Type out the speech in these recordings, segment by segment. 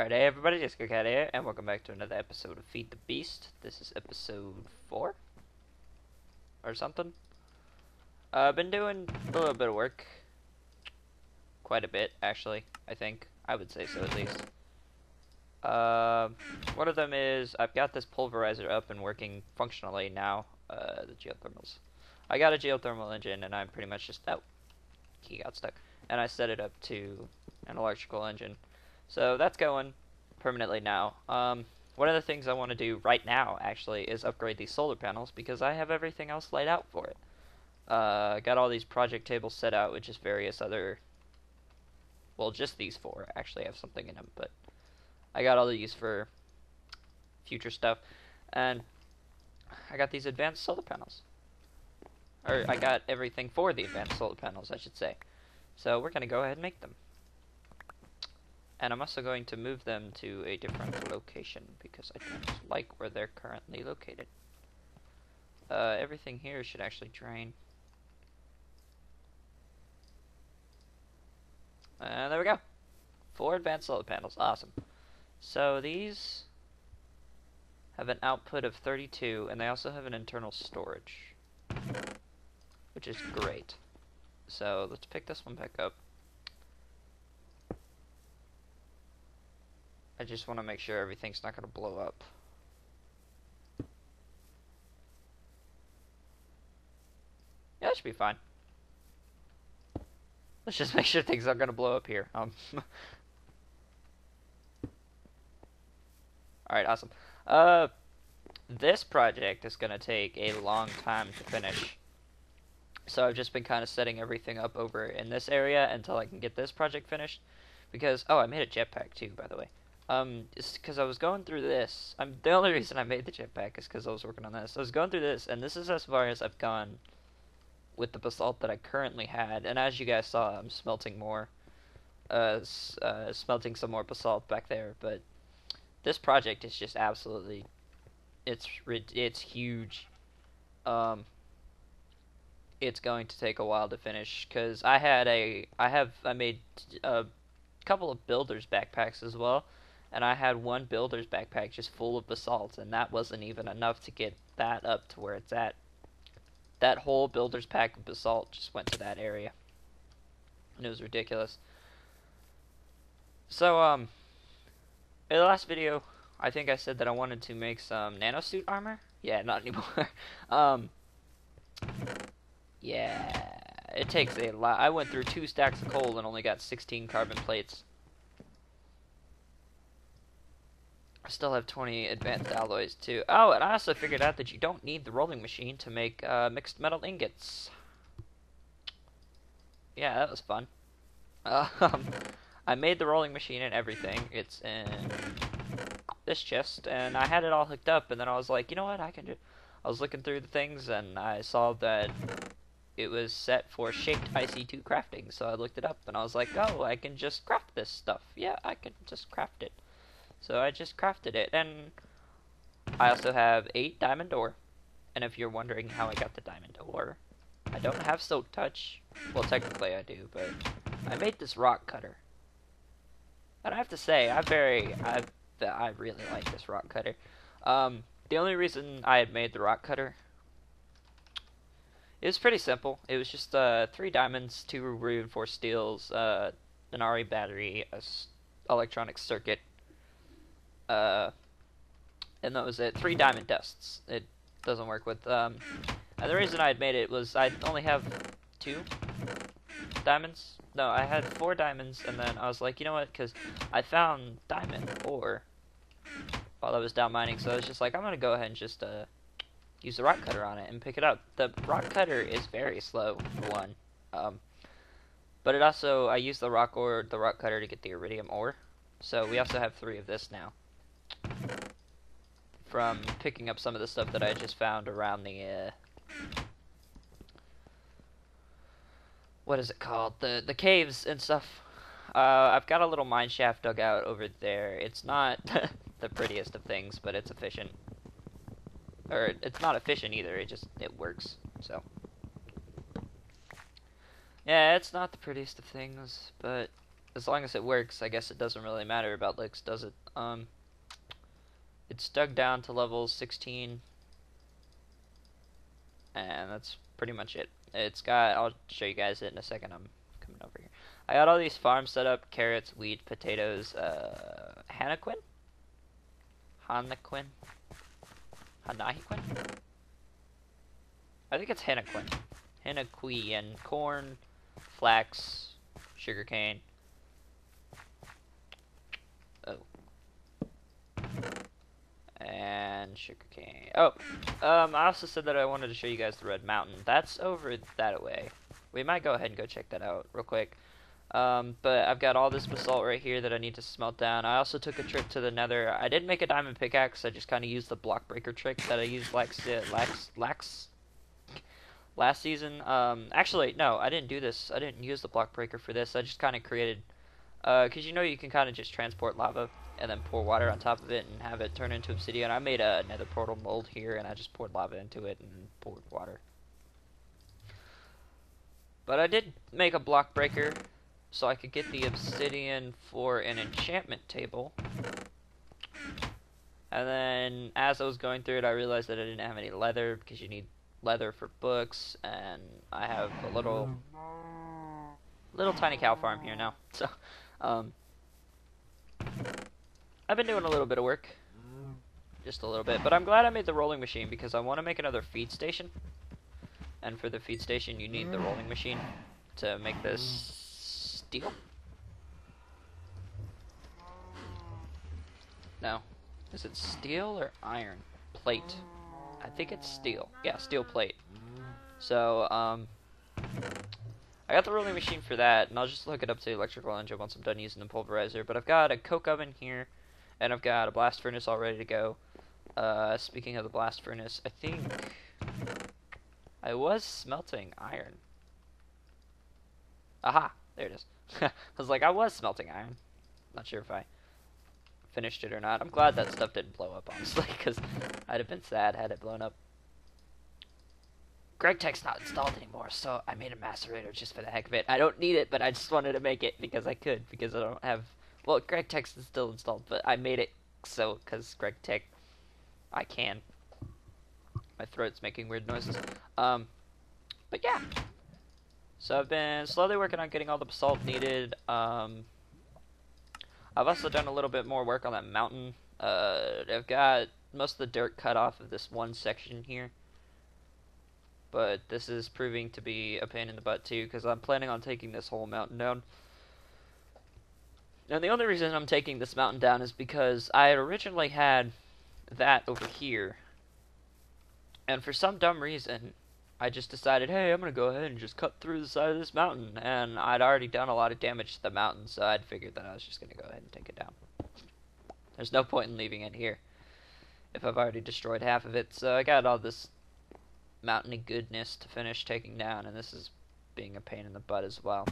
Alright, hey everybody, just Cat here, and welcome back to another episode of Feed the Beast. This is episode 4? Or something. I've been doing a little bit of work. Quite a bit, actually, I think. I would say so, at least. One of them is, I've got this pulverizer up and working functionally now. The geothermals. I got a geothermal engine, and I'm pretty much just, oh, key got stuck. And I set it up to an electrical engine. So that's going permanently now. One of the things I want to do right now, actually, is upgrade these solar panels because I have everything else laid out for it. Got all these project tables set out with just various other, well, just these four actually have something in them, but I got all these for future stuff, and I got these advanced solar panels. Or I got everything for the advanced solar panels, I should say. So we're going to go ahead and make them. And I'm also going to move them to a different location because I don't like where they're currently located. Everything here should actually drain. And there we go. 4 advanced solar panels. Awesome. So these have an output of 32, and they also have an internal storage, which is great. So let's pick this one back up. I just want to make sure everything's not going to blow up. Yeah, that should be fine. Let's just make sure things aren't going to blow up here. Alright, awesome. This project is going to take a long time to finish. So I've just been kind of setting everything up over in this area until I can get this project finished. Because, oh, I made a jetpack too, by the way. It's because I was going through this. The only reason I made the jetpack is because I was working on this. I was going through this, and this is as far as I've gone with the basalt that I currently had. And as you guys saw, I'm smelting more, smelting some more basalt back there. But this project is just absolutely, it's huge. It's going to take a while to finish because I made a couple of builders backpacks as well. And I had one builder's backpack just full of basalt, and that wasn't even enough to get that up to where it's at. That whole builder's pack of basalt just went to that area. And it was ridiculous. So, in the last video, I think I said that I wanted to make some nanosuit armor. Yeah, not anymore. Yeah, it takes a lot. I went through 2 stacks of coal and only got 16 carbon plates. I still have 20 advanced alloys too. Oh, and I also figured out that you don't need the rolling machine to make mixed metal ingots. Yeah, that was fun. I made the rolling machine and everything. It's in this chest, and I had it all hooked up, and then I was like, you know what, I can do. I was looking through the things, and I saw that it was set for shaped IC2 crafting, so I looked it up, and I was like, oh, I can just craft this stuff. Yeah, I can just craft it. So I just crafted it, and I also have 8 diamond ore. And if you're wondering how I got the diamond ore, I don't have silk touch. Well, technically I do, but I made this rock cutter. And I have to say, I really like this rock cutter. The only reason I had made the rock cutter, it was pretty simple. It was just 3 diamonds, 2 reinforced steels, an RE battery, a electronic circuit, and that was it. 3 diamond dusts. It doesn't work with, and the reason I had made it was I only have 2 diamonds. No, I had 4 diamonds, and then I was like, you know what, because I found diamond ore while I was down mining, so I was just like, I'm going to go ahead and just, use the rock cutter on it and pick it up. The rock cutter is very slow, for one, but it also, I used the rock cutter to get the iridium ore, so we also have 3 of this now. From picking up some of the stuff that I just found around the, what is it called? The caves and stuff. I've got a little mine shaft dug out over there. It's not the prettiest of things, but it's efficient. Or, it's not efficient either, it works, so. Yeah, it's not the prettiest of things, but as long as it works, I guess it doesn't really matter about looks, does it? Um, it's dug down to level 16, and that's pretty much it. It's got, I'll show you guys it in a second. I'm coming over here. I got all these farms set up: carrots, wheat, potatoes, Hanaquin? Hanaquin? Hanahiquin? I think it's Hanaquin. Hanaquin, and corn, flax, sugarcane. Oh. And sugarcane. Oh, I also said that I wanted to show you guys the Red Mountain. That's over that way. We might go ahead and go check that out real quick. But I've got all this basalt right here that I need to smelt down. I also took a trip to the Nether. I didn't make a diamond pickaxe. I just kind of used the block breaker trick that I used last season. Actually, no, I didn't do this. I didn't use the block breaker for this. I just kind of created, because you know you can kind of just transport lava and then pour water on top of it and have it turn into obsidian. I made a nether portal mold here, and I just poured lava into it and poured water. But I did make a block breaker so I could get the obsidian for an enchantment table. And then as I was going through it, I realized that I didn't have any leather, because you need leather for books, and I have a little tiny cow farm here now. So, I've been doing a little bit of work, just a little bit, but I'm glad I made the rolling machine because I want to make another feed station. And for the feed station, you need the rolling machine to make this steel. No. Is it steel or iron? Plate. I think it's steel. Yeah, steel plate. So, I got the rolling machine for that, and I'll just hook it up to the electrical engine once I'm done using the pulverizer. But I've got a coke oven here, and I've got a blast furnace all ready to go. Speaking of the blast furnace, I think I was smelting iron. Aha! There it is. I was like, I was smelting iron. Not sure if I finished it or not. I'm glad that stuff didn't blow up, honestly, because I'd have been sad had it blown up. GregTech's not installed anymore, so I made a macerator just for the heck of it. I don't need it, but I just wanted to make it because I could, because I don't have... Well, GregTech's is still installed, but I made it so, because GregTech, I can. My throat's making weird noises. But yeah. So I've been slowly working on getting all the basalt needed. I've also done a little bit more work on that mountain. I've got most of the dirt cut off of this one section here. But this is proving to be a pain in the butt too, because I'm planning on taking this whole mountain down. And the only reason I'm taking this mountain down is because I had originally had that over here. And for some dumb reason, I just decided, hey, I'm going to go ahead and just cut through the side of this mountain. And I'd already done a lot of damage to the mountain, so I'd figured that I was just going to go ahead and take it down. There's no point in leaving it here if I've already destroyed half of it. So I got all this mountainy goodness to finish taking down, and this is being a pain in the butt as well.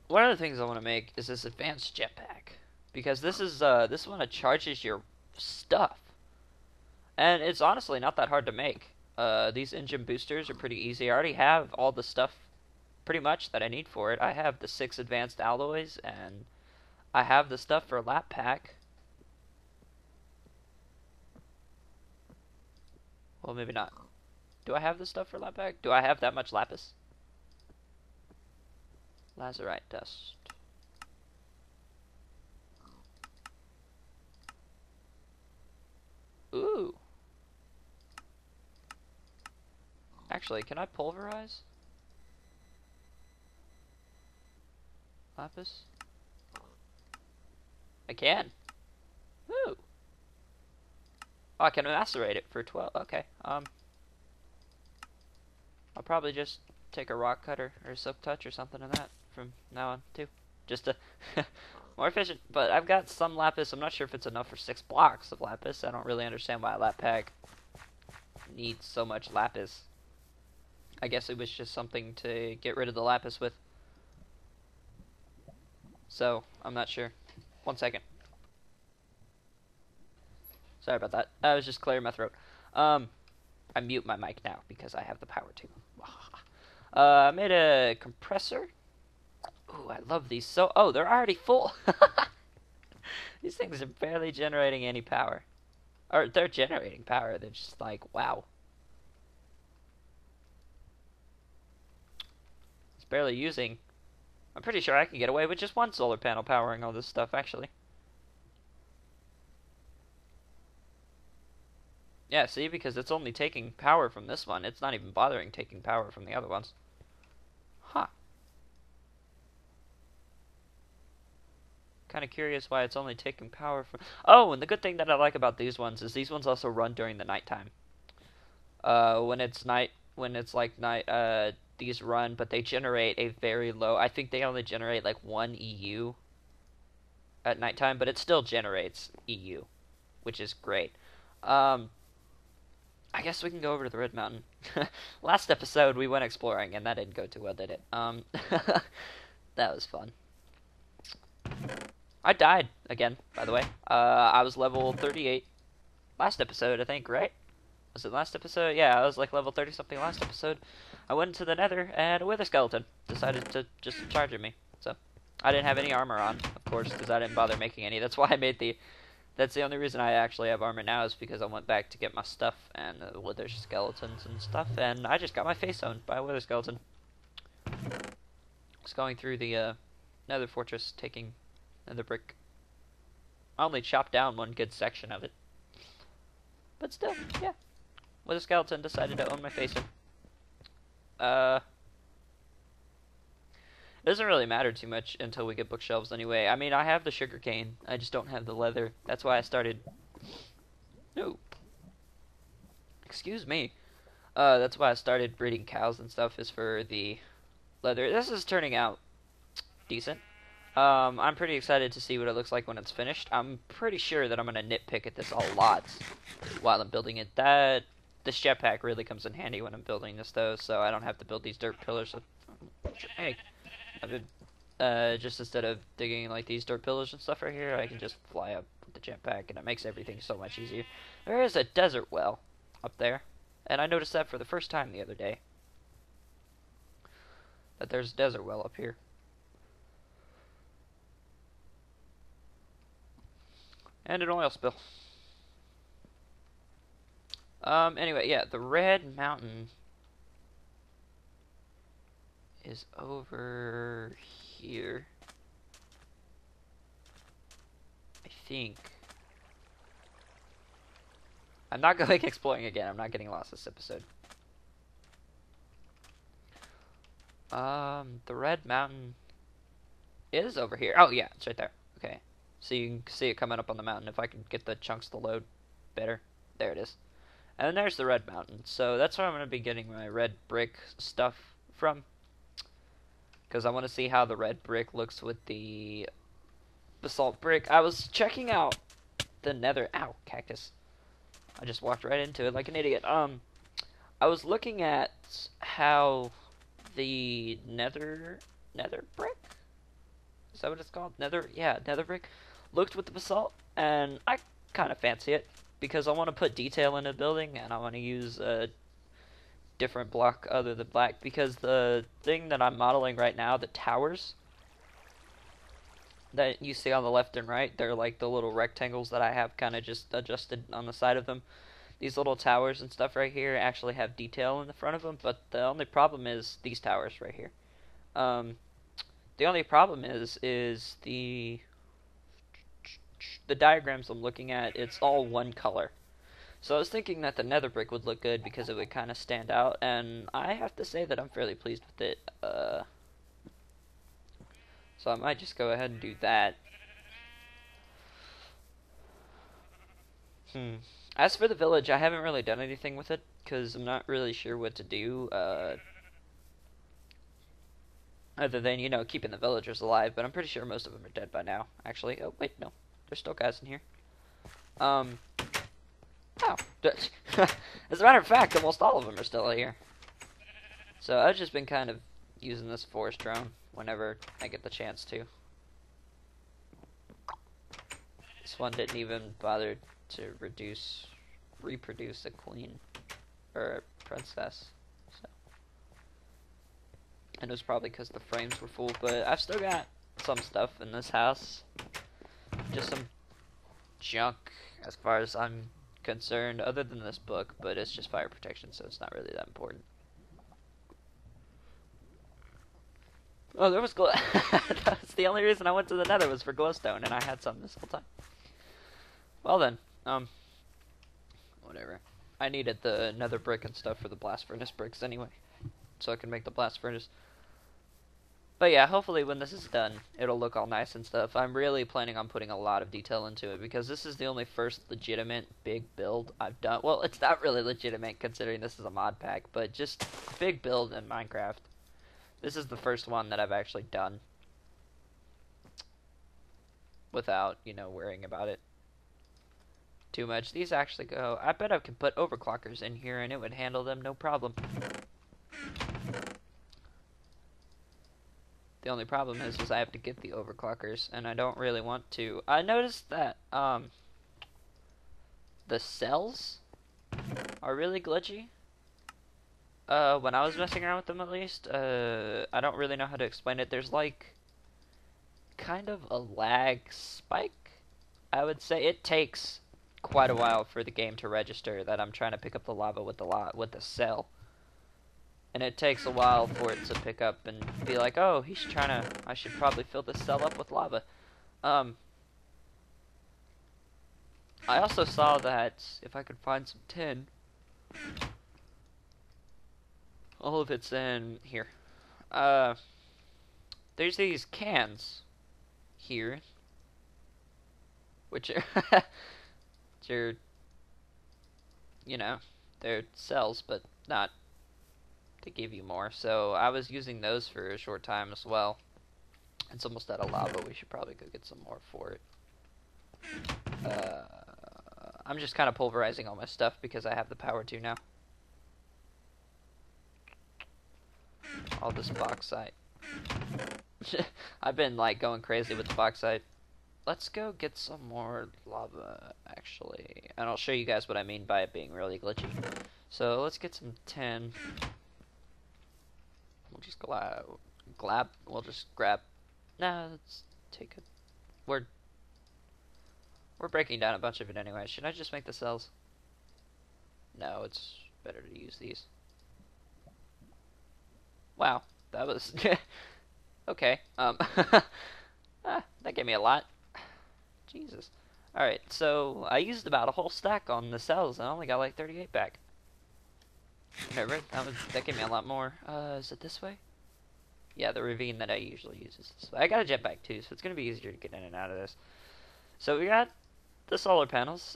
One of the things I want to make is this advanced jetpack, because this is this one charges your stuff, and it's honestly not that hard to make. These engine boosters are pretty easy. I already have all the stuff pretty much that I need for it. I have the 6 advanced alloys, and I have the stuff for a lap pack. Well, maybe not. Do I have the stuff for lap pack? Do I have that much lapis? Lazurite dust. Ooh. Actually, can I pulverize lapis? I can. Woo. Oh, I can macerate it for 12. Okay. I'll probably just take a rock cutter or a silk touch or something of that from now on too, just to more efficient. But I've got some lapis. I'm not sure if it's enough for 6 blocks of lapis. I don't really understand why a lap pack needs so much lapis. I guess it was just something to get rid of the lapis with. So I'm not sure. 1 second. Sorry about that. I was just clearing my throat. I mute my mic now because I have the power to. I made a compressor. Ooh, I love these. So, oh, they're already full. These things are barely generating any power. Or they're generating power. They're just like, wow. It's barely using. I'm pretty sure I can get away with just one solar panel powering all this stuff, actually. Yeah, see, because it's only taking power from this one. It's not even bothering taking power from the other ones. Huh. Kind of curious why it's only taking power from... Oh, and the good thing that I like about these ones is these ones also run during the nighttime. When it's like night, these run, but they generate a very low... I think they only generate like 1 EU at nighttime, but it still generates EU, which is great. I guess we can go over to the Red Mountain. Last episode we went exploring, and that didn't go too well, did it? That was fun. I died again, by the way. I was level 38 last episode, I think, right? Was it last episode? Yeah, I was like level 30 something last episode. I went into the Nether, and a wither skeleton decided to just charge at me. So I didn't have any armor on, of course, because I didn't bother making any. That's why I made the... That's the only reason I actually have armor now, is because I went back to get my stuff and the wither skeletons and stuff, and I just got my face owned by a wither skeleton. Just going through the Nether fortress, taking Nether brick. I only chopped down one good section of it, but still, yeah. Wither skeleton decided to own my face in. It doesn't really matter too much until we get bookshelves anyway. I mean, I have the sugarcane. I just don't have the leather. That's why I started... No. Excuse me. That's why I started breeding cows and stuff, is for the leather. This is turning out decent. I'm pretty excited to see what it looks like when it's finished. I'm pretty sure that I'm going to nitpick at this a lot while I'm building it. This jetpack really comes in handy when I'm building this, though, so I don't have to build these dirt pillars. Hey. Just instead of digging like these dirt pillars and stuff right here, I can just fly up with the jetpack, and it makes everything so much easier. There is a desert well up there, and I noticed that for the first time the other day. That there's a desert well up here. And an oil spill. Anyway, yeah, the Red Mountain is over here. I think. I'm not going exploring again. I'm not getting lost this episode. The Red Mountain is over here. Oh, yeah, it's right there. Okay. So you can see it coming up on the mountain if I can get the chunks to load better. There it is. And then there's the Red Mountain. So that's where I'm going to be getting my red brick stuff from. Because I want to see how the red brick looks with the basalt brick. I was checking out the nether... Ow, cactus. I just walked right into it like an idiot. I was looking at how the nether brick? Is that what it's called? Nether brick looked with the basalt. And I kind of fancy it. Because I want to put detail in the building. And I want to use a different block other than black, because the thing that I'm modeling right now, the towers that you see on the left and right, they're like the little rectangles that I have kind of just adjusted on the side of them. These little towers and stuff right here actually have detail in the front of them, but the only problem is these towers right here. The only problem is the diagrams I'm looking at, it's all one color. So I was thinking that the nether brick would look good because it would kind of stand out, and I have to say that I'm fairly pleased with it. So I might just go ahead and do that. As for the village, I haven't really done anything with it because I'm not really sure what to do. Other than, you know, keeping the villagers alive, but I'm pretty sure most of them are dead by now. Actually, oh wait, no, there's still guys in here. Oh. As a matter of fact, almost all of them are still here. So I've just been kind of using this forest drone whenever I get the chance to. This one didn't even bother to reproduce a queen or a princess. So. And it was probably because the frames were full, but I've still got some stuff in this house. Just some junk as far as I'm concerned, other than this book, but it's just fire protection, so it's not really that important. Oh, there was glow. That's the only reason I went to the Nether was for glowstone, and I had some this whole time. Well then, whatever. I needed the Nether brick and stuff for the blast furnace bricks anyway, so I can make the blast furnace. But yeah, hopefully when this is done, it'll look all nice and stuff. I'm really planning on putting a lot of detail into it, because this is the only first legitimate big build I've done. Well, it's not really legitimate considering this is a mod pack, but just a big build in Minecraft. This is the first one that I've actually done without, you know, worrying about it too much. These actually go... I bet I could put overclockers in here and it would handle them no problem. The only problem is I have to get the overclockers, and I don't really want to. I noticed that the cells are really glitchy. When I was messing around with them, at least. I don't really know how to explain it. There's like kind of a lag spike, I would say. It takes quite a while for the game to register that I'm trying to pick up the lava with the cell. And it takes a while for it to pick up and be like, oh, he's trying to... I should probably fill this cell up with lava. I also saw that if I could find some tin... All of it's in here. There's these cans here. Which are... which are... You know, they're cells, but not... to give you more, so I was using those for a short time as well. It's almost out of lava. We should probably go get some more for it. I'm just kind of pulverizing all my stuff because I have the power to now. All this bauxite. I've been like going crazy with the bauxite. Let's go get some more lava, actually, and I'll show you guys what I mean by it being really glitchy. So let's get some tin. We'll just we'll just grab. Nah, let's take it. We're breaking down a bunch of it anyway. Should I just make the cells? No, it's better to use these. Wow, that was okay. That gave me a lot. Jesus. All right, so I used about a whole stack on the cells, and I only got like 38 back. Whatever, that gave me a lot more. Is it this way? Yeah, the ravine that I usually use is this way. I got a jetpack too, so it's gonna be easier to get in and out of this. So we got the solar panels.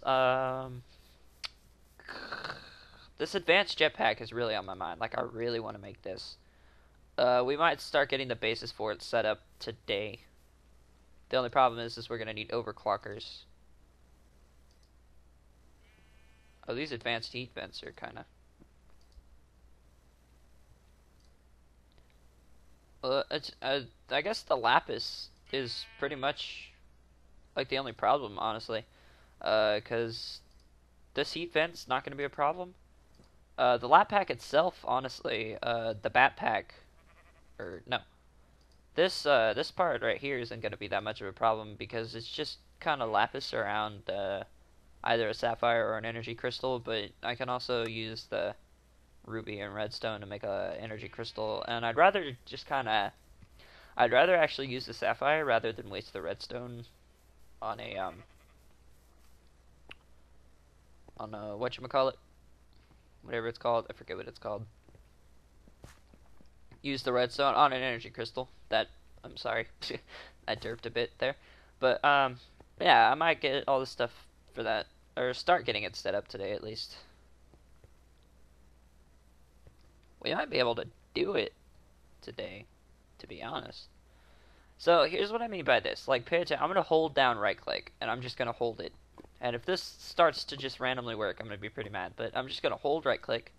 This advanced jetpack is really on my mind. Like, I really want to make this. We might start getting the basis for it set up today. The only problem is we're gonna need overclockers. Oh, these advanced heat vents are kind of... I guess the lapis is pretty much like the only problem, honestly, because this heat vent's not going to be a problem. The lap pack itself, honestly, the bat pack, or no, this part right here isn't going to be that much of a problem because it's just kind of lapis around either a sapphire or an energy crystal, but I can also use the ruby and redstone to make a energy crystal, and I'd rather actually use the sapphire rather than waste the redstone on a whatchamacallit, whatever it's called. I forget what it's called. Use the redstone on an energy crystal. I'm sorry, I derped a bit there, but yeah, I might get all this stuff for that, or start getting it set up today at least. We might be able to do it today, to be honest. So here's what I mean by this. Like, pay attention. I'm going to hold down right click, and I'm just going to hold it. And if this starts to just randomly work, I'm going to be pretty mad. But I'm just going to hold right click.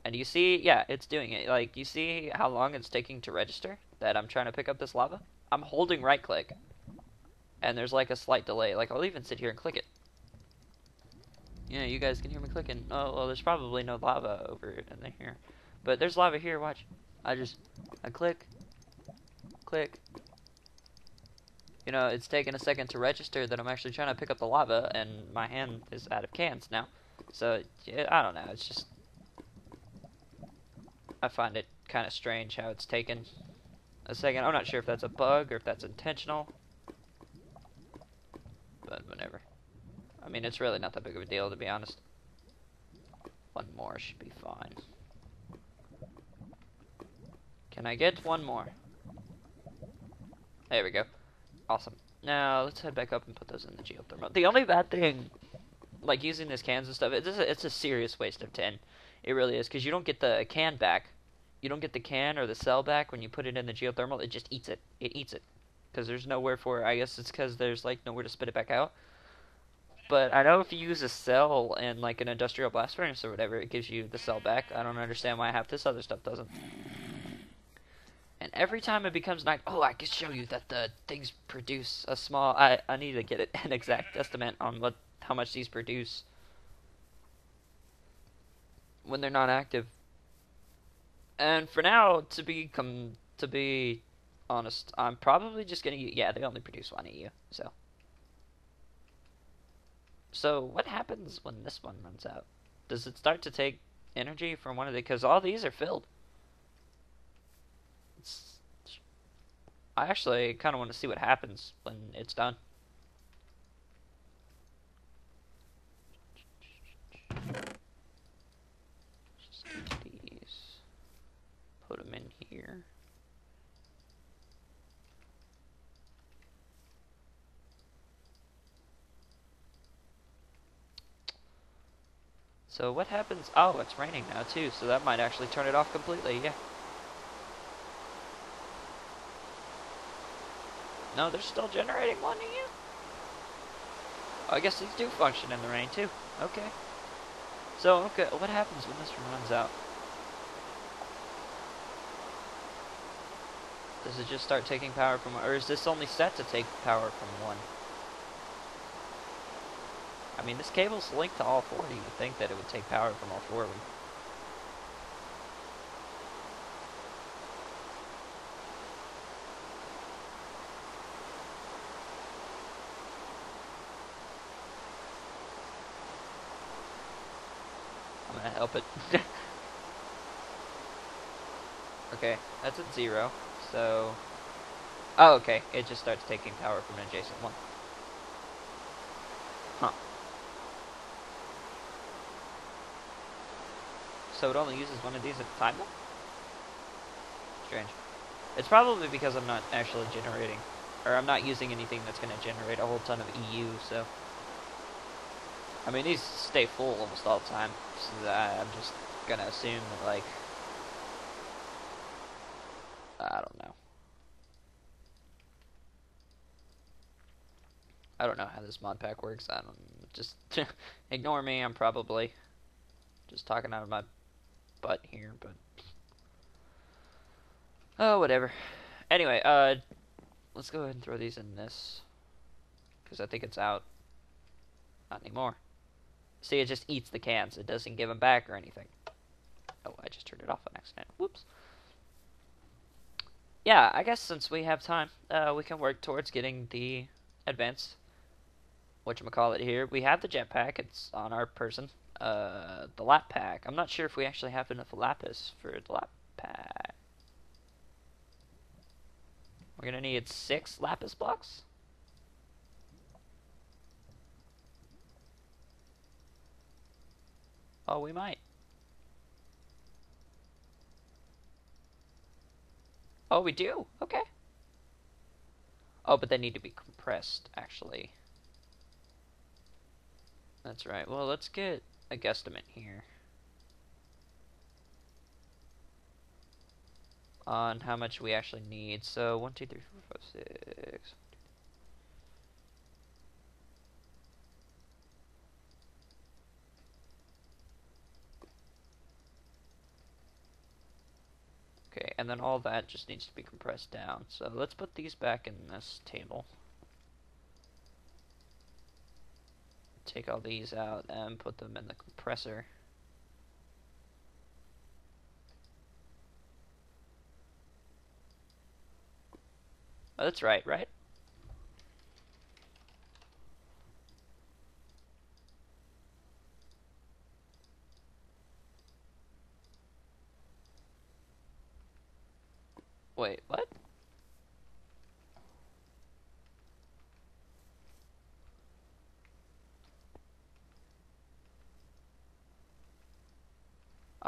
And you see, yeah, it's doing it. Like, you see how long it's taking to register that I'm trying to pick up this lava? I'm holding right click. And there's like a slight delay. Like, I'll even sit here and click it. Yeah, you guys can hear me clicking. Oh, well, there's probably no lava over in here. But there's lava here, watch. I click. Click. you know, it's taken a second to register that I'm actually trying to pick up the lava, and my hand is out of cans now. So, yeah, I don't know, it's just... I find it kind of strange how it's taken a second. I'm not sure if that's a bug or if that's intentional. But whatever. I mean, it's really not that big of a deal, to be honest. One more should be fine. Can I get one more? There we go. Awesome. Now, let's head back up and put those in the geothermal. The only bad thing, like using these cans and stuff, it's a serious waste of tin. It really is, because you don't get the can back. You don't get the can or the cell back when you put it in the geothermal. It just eats it. It eats it. Because there's nowhere for it. I guess it's because there's, like, nowhere to spit it back out. But I know if you use a cell in, like, an industrial blast furnace or whatever, it gives you the cell back. I don't understand why half this other stuff doesn't. And every time it becomes night, oh, I can show you that the things produce a small... I need to get an exact estimate on how much these produce when they're not active. And for now, to be honest, I'm probably just gonna... Yeah, they only produce one EU, so... So, what happens when this one runs out? Does it start to take energy from one of the... Because all these are filled. I actually kind of want to see what happens when it's done. Just get these. Put them in here. So what happens? Oh, it's raining now too, so that might actually turn it off completely, yeah. No, they're still generating one EU? Oh, I guess these do function in the rain too. Okay. So, okay, what happens when this one runs out? Does it just start taking power from one? Or is this only set to take power from one? I mean, this cable's linked to all four. You would think that it would take power from all four of them. I'm gonna help it. Okay, that's at 0. So... Oh, okay. It just starts taking power from an adjacent one. Huh. So it only uses one of these at a time? Strange. It's probably because I'm not actually generating, or I'm not using anything that's going to generate a whole ton of EU, so... I mean, these stay full almost all the time, so I'm just going to assume that, like... I don't know. I don't know how this Modpack works. I don't... Just ignore me. I'm probably just talking out of my butt here, but... Oh, whatever. Anyway, let's go ahead and throw these in this. Because I think it's out. Not anymore. See, it just eats the cans. It doesn't give them back or anything. Oh, I just turned it off on accident. Whoops. Yeah, I guess since we have time, we can work towards getting the advanced whatchamacallit here. We have the jetpack. It's on our person. The lap pack. I'm not sure if we actually have enough lapis for the lap pack. We're gonna need 6 lapis blocks. Oh, we might. Oh, we do? Okay. Oh, but they need to be compressed, actually. That's right. Well, let's get a guesstimate here on how much we actually need. So, 1, 2, 3, 4, 5, 6. Okay, and then all that just needs to be compressed down. So let's put these back in this table. Take all these out and put them in the compressor. Oh, that's right?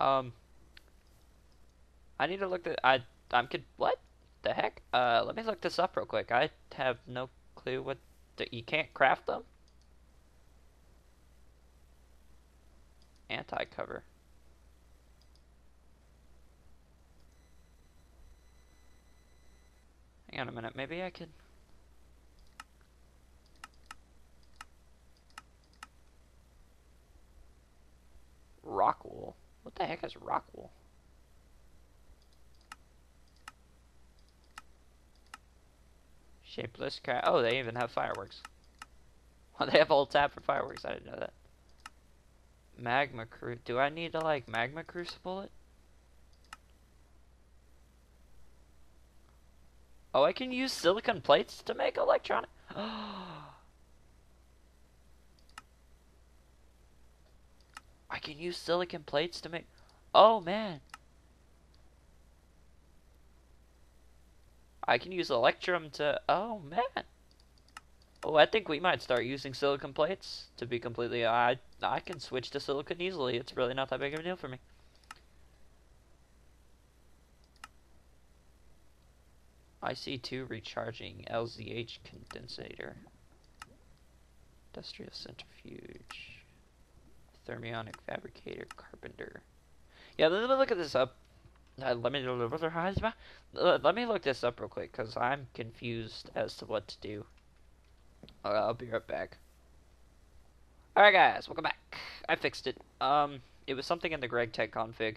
I need to look at what the heck? Let me look this up real quick. I have no clue what you can't craft them. Anti-cover. Hang on a minute. Maybe I could. Rock wool. What the heck is rock wool? Shapeless craft. Oh, they even have fireworks. Oh, they have a whole tab for fireworks. I didn't know that. Magma cru. Do I need to like magma crucible it? Oh, I can use silicon plates to make electronic. I can use silicon plates to make. Oh man. I can use electrum to. Oh man. Oh, I think we might start using silicon plates. To be completely, I can switch to silicon easily. It's really not that big of a deal for me. IC2 recharging LZH condensator. Industrial centrifuge. Thermionic fabricator carpenter. Yeah, let me look at this up. Let me look this up real quick because I'm confused as to what to do. I'll be right back. Alright guys, welcome back. I fixed it. It was something in the GregTech config.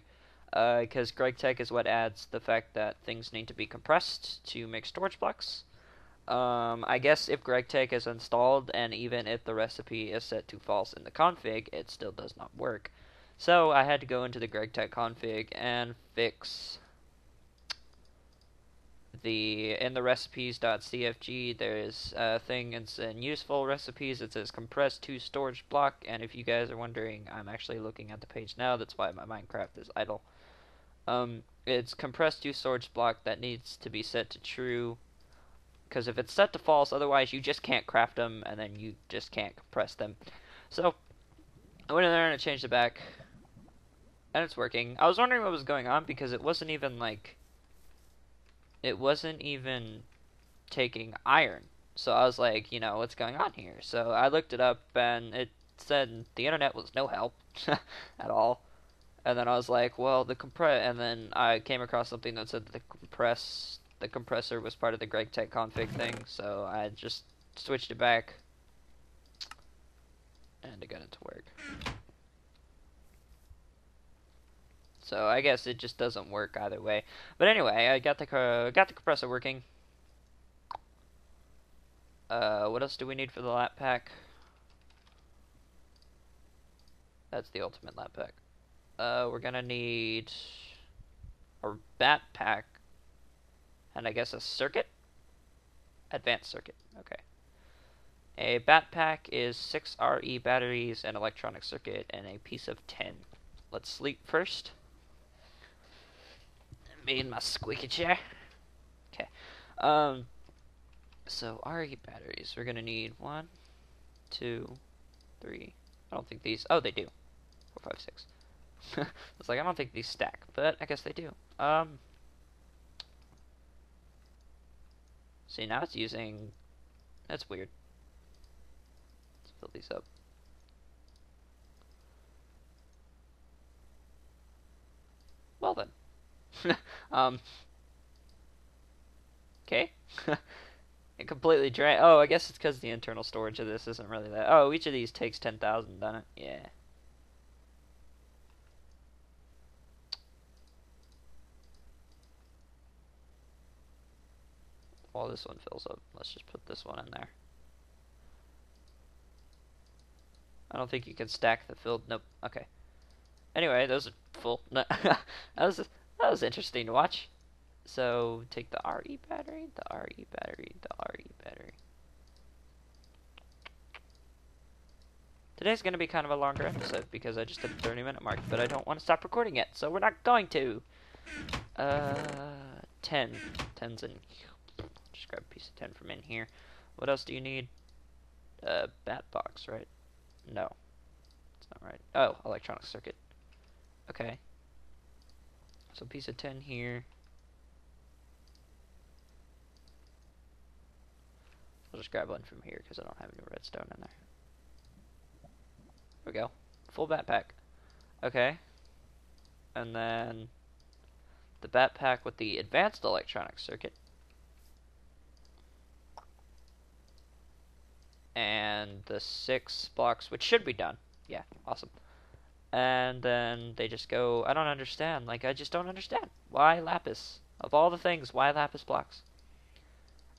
Because GregTech is what adds the fact that things need to be compressed to make storage blocks. I guess if GregTech is installed, and even if the recipe is set to false in the config, it still does not work. So I had to go into the GregTech config and fix in the recipes.cfg there's a thing in useful recipes. It says compressed to storage block, and if you guys are wondering, I'm actually looking at the page now. That's why my Minecraft is idle. It's compressed to storage block that needs to be set to true, because if it's set to false, otherwise you just can't craft them, and then you just can't compress them. So I went in there and I changed it back, and it's working. I was wondering what was going on because it wasn't even taking iron. So I was like, what's going on here? So I looked it up, and it said the internet was no help at all. And then I was like, well, and then I came across something that said that the compressor was part of the GregTech config thing. So I just switched it back, and it got it to work. So I guess it just doesn't work either way. But anyway, I got the compressor working. What else do we need for the lap pack? That's the ultimate lap pack. We're gonna need a bat pack, and I guess a circuit? Advanced circuit, okay. A bat pack is 6 RE batteries, an electronic circuit, and a piece of tin. Let's sleep first. Me and my squeaky chair. Okay. So RE batteries, we're gonna need 1, 2, 3. I don't think these. Oh, they do. 4, 5, 6. It's like I don't think these stack, but I guess they do. See, now it's using. That's weird. Let's fill these up. Well then. Okay. It completely drained. Oh, I guess it's because the internal storage of this isn't really that. Oh, each of these takes 10,000, doesn't it? Yeah. While this one fills up, let's just put this one in there. I don't think you can stack the filled. Nope. Okay. Anyway, those are full. that was interesting to watch. So take the RE battery, the RE battery, the RE battery. Today's going to be kind of a longer episode because I just hit the 30-minute mark, but I don't want to stop recording yet, so we're not going to. 10. 10's in. Just grab a piece of 10 from in here. What else do you need? Bat box, right? No. It's not right. Oh, electronic circuit. Okay. So piece of tin here. I'll just grab one from here because I don't have any redstone in there. There we go. Full backpack. Okay. And then the backpack with the advanced electronic circuit. And the 6 blocks, which should be done. Yeah, awesome. And then they just go, I don't understand. Like, I just don't understand. Why lapis? Of all the things, why lapis blocks?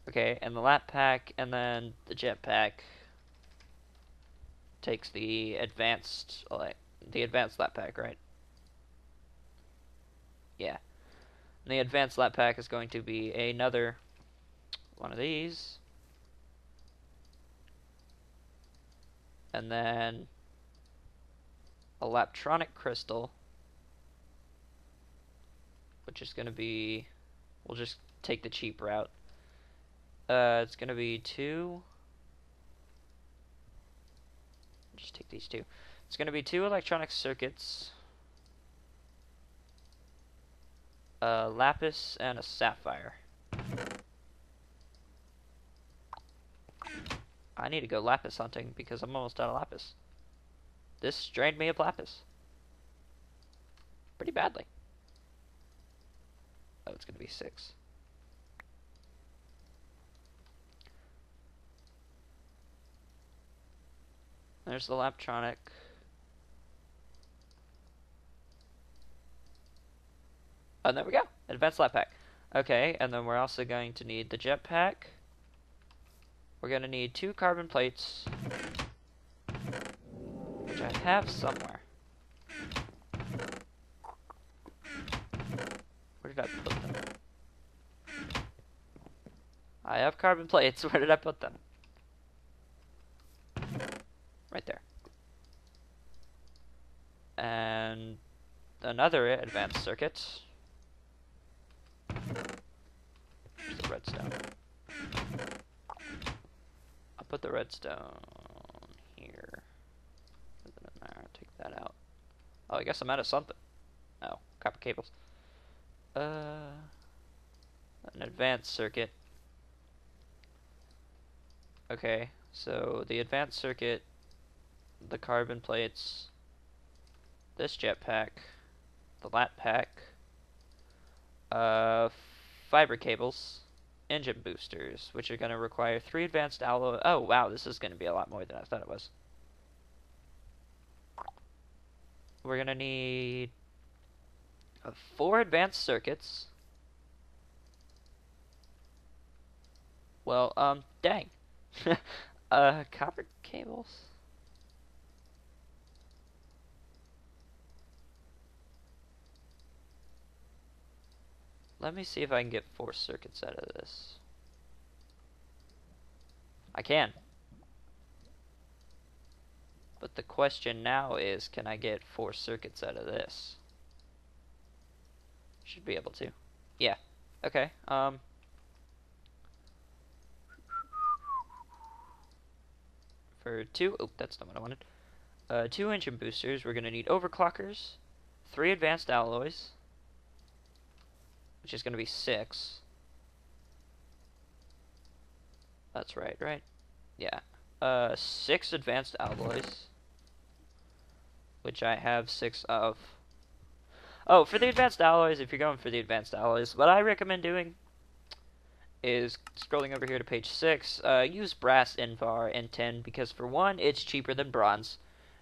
Okay, and the lap pack, and then the jetpack takes the advanced lap pack, right? Yeah. And the advanced lap pack is going to be another one of these. And then a laptronic crystal, which is going to be, we'll just take the cheap route. It's going to be 2. Just take these 2. It's going to be 2 electronic circuits, a lapis, and a sapphire. I need to go lapis hunting because I'm almost out of lapis. This drained me of lapis. Pretty badly. Oh, it's going to be 6. There's the laptronic. Oh, there we go. Advanced lap pack. Okay, and then we're also going to need the jetpack. We're going to need 2 carbon plates, which I have somewhere. Where did I put them? I have carbon plates. Where did I put them? Right there. And another advanced circuit. There's the redstone. I'll put the redstone here. Put it in there. Take that out. Oh, I guess I'm out of something. Oh, copper cables. An advanced circuit. Okay, so the advanced circuit, the carbon plates, this jetpack, the lap pack, fiber cables, engine boosters, which are going to require 3 advanced alloy. Oh, wow, this is going to be a lot more than I thought it was. We're going to need 4 advanced circuits. Well, dang. Copper cables. Let me see if I can get 4 circuits out of this. I can. But the question now is, can I get 4 circuits out of this? Should be able to. Yeah. Okay. For 2, oh, that's not what I wanted. 2 engine boosters, we're going to need overclockers, 3 advanced alloys, which is going to be 6. That's right, right? Yeah. 6 advanced alloys, which I have 6 of. Oh, for the advanced alloys, if you're going for the advanced alloys, what I recommend doing is scrolling over here to page 6, use brass, invar, and tin, because for one, it's cheaper than bronze,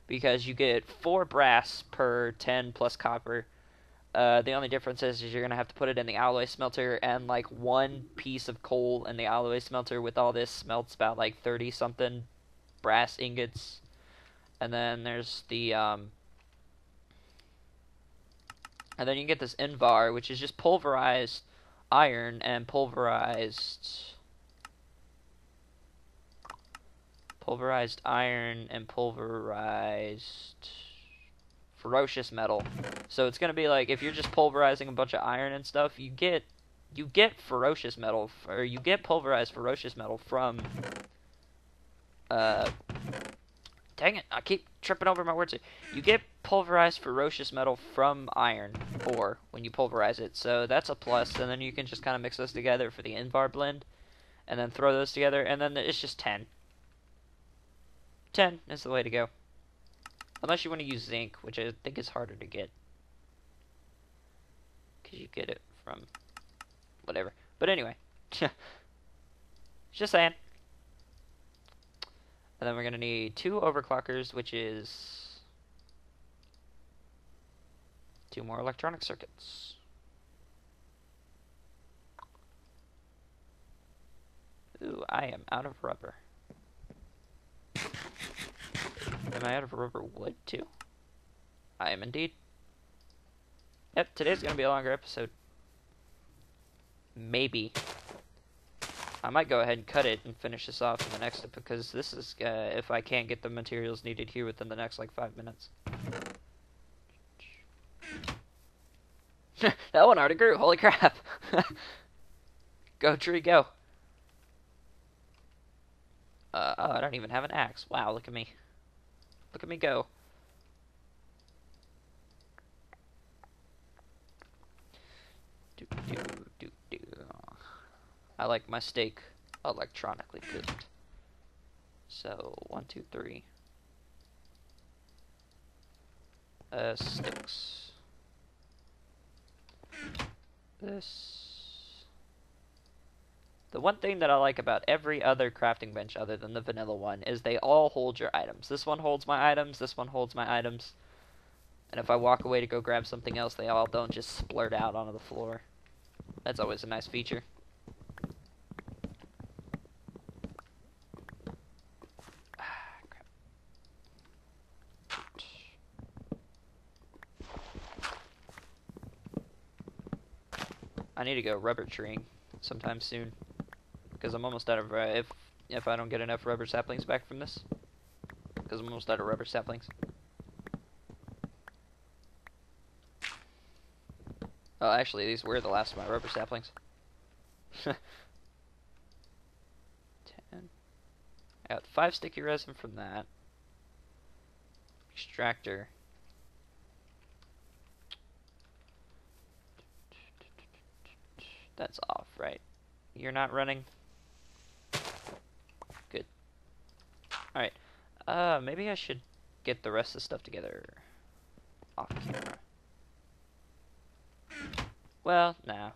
because you get 4 brass per 10 plus copper. The only difference is you're going to have to put it in the alloy smelter, and like 1 piece of coal in the alloy smelter with all this smelts about like 30 something brass ingots. And then there's the and then you get this invar, which is just pulverized iron and pulverized iron and pulverized ferocious metal. So it's gonna be like, if you're just pulverizing a bunch of iron and stuff, you get ferocious metal, or you get pulverized ferocious metal from Dang it, I keep tripping over my words. You get pulverized ferocious metal from iron ore when you pulverize it, so that's a plus, and then you can just kind of mix those together for the Invar blend, and then throw those together, and then it's just 10. 10 is the way to go. Unless you want to use zinc, which I think is harder to get. Because you get it from whatever. But anyway. Just saying. And then we're going to need 2 overclockers, which is 2 more electronic circuits. Ooh, I am out of rubber. Am I out of rubber wood, too? I am indeed. Yep, today's going to be a longer episode. Maybe. I might go ahead and cut it and finish this off in the next, because this is, if I can't get the materials needed here within the next, like, 5 minutes. That one already grew, holy crap! Go, tree, go! Oh, I don't even have an axe. Wow, look at me. Look at me go. Do, do, do, do. I like my steak electronically cooked. So, 1, 2, 3. Sticks. This. The one thing that I like about every other crafting bench other than the vanilla one is they all hold your items. This one holds my items, this one holds my items. And if I walk away to go grab something else, they all don't just splurt out onto the floor. That's always a nice feature. Crap. I need to go rubber treeing sometime soon. Because I'm almost out of, if I don't get enough rubber saplings back from this. Because I'm almost out of rubber saplings. Oh, actually, these were the last of my rubber saplings. 10. I got 5 sticky resin from that. Extractor. That's off, right? You're not running? Good. Alright. Maybe I should get the rest of the stuff together off camera. Well, no.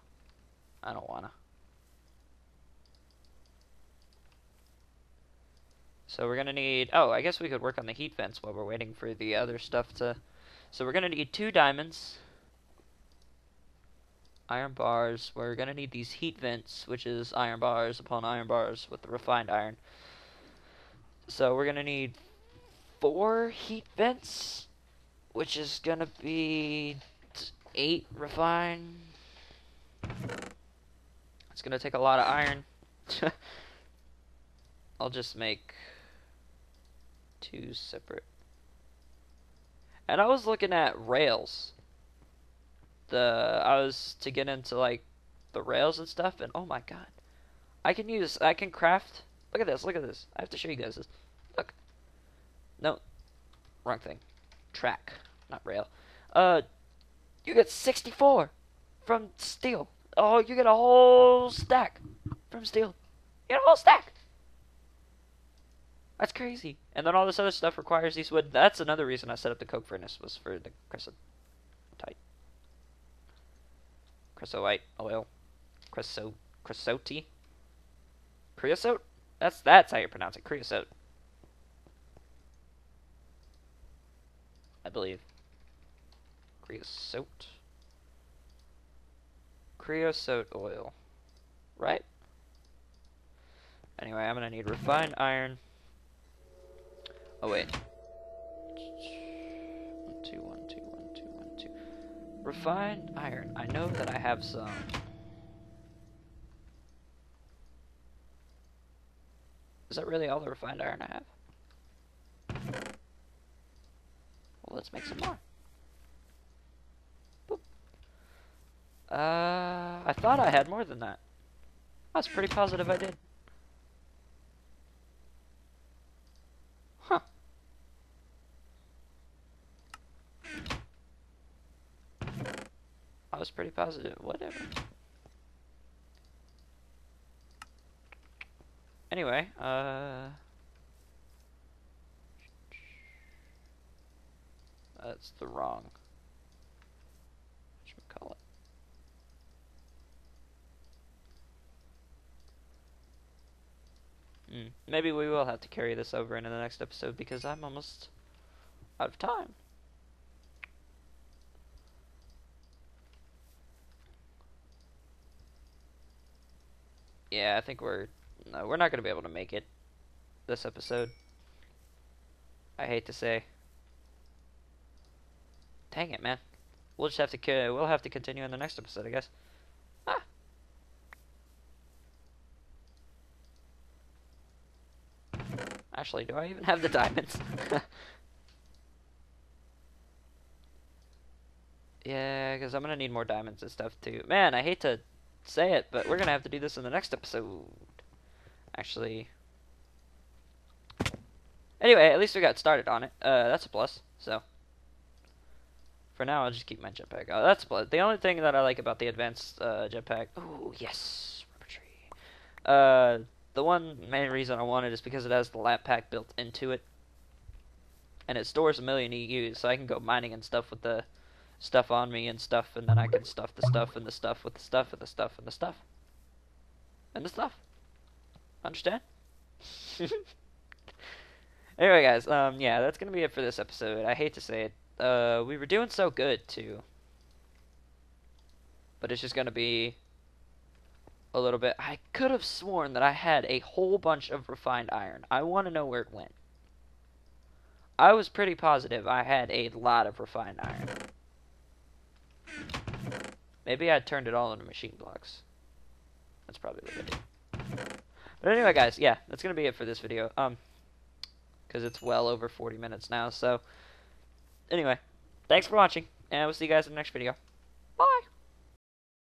I don't wanna. So we're gonna need... Oh, I guess we could work on the heat vents while we're waiting for the other stuff to... So we're gonna need 2 diamonds. Iron bars. We're gonna need these heat vents, which is iron bars upon iron bars with the refined iron. So we're gonna need 4 heat vents, which is gonna be 8 refined. It's gonna take a lot of iron. I'll just make 2 separate. And I was looking at rails. I was to get into like the rails and stuff, and oh my god, I can craft. Look at this, look at this. I have to show you guys this. Look. No, wrong thing. Track, not rail. You get 64 from steel. Oh, you get a whole stack from steel. You get a whole stack. That's crazy. And then all this other stuff requires these wood. That's another reason I set up the coke furnace, was for the creosote oil. Creosote? Creosote? That's how you pronounce it. Creosote. I believe. Creosote. Creosote oil. Right? Anyway, I'm gonna need refined iron. Oh wait. 1, 2, 1, 2, 1, 2, 1, 2. Refined iron. I know that I have some. Is that really all the refined iron I have? Well, let's make some more. Boop. I thought I had more than that. I was pretty positive I did. Huh. I was pretty positive. Whatever. Anyway, that's the wrong. What should we call it? Maybe we will have to carry this over into the next episode because I'm almost out of time. Yeah, I think we're not going to be able to make it this episode. I hate to say. Dang it, man. We'll just have to we'll have to continue in the next episode, I guess. Ah. Actually, do I even have the diamonds? Yeah, because I'm going to need more diamonds and stuff, too. Man, I hate to say it, but we're going to have to do this in the next episode. Actually. Anyway, at least we got started on it. That's a plus, so. For now, I'll just keep my jetpack. Oh, that's a plus. The only thing that I like about the advanced jetpack... Ooh, yes! Rubber tree. The one main reason I want it is because it has the lap pack built into it. And it stores 1,000,000 EUs, so I can go mining and stuff with the stuff on me and stuff, and then I can stuff the stuff and the stuff with the stuff and the stuff and the stuff. And the stuff. Understand? Anyway, guys, yeah, that's gonna be it for this episode. I hate to say it. We were doing so good, too. But it's just gonna be a little bit... I could have sworn that I had a whole bunch of refined iron. I want to know where it went. I was pretty positive I had a lot of refined iron. Maybe I turned it all into machine blocks. That's probably what I did. But anyway, guys, yeah, that's gonna be it for this video. Because it's well over 40 minutes now, so... Anyway, thanks for watching, and we'll see you guys in the next video. Bye!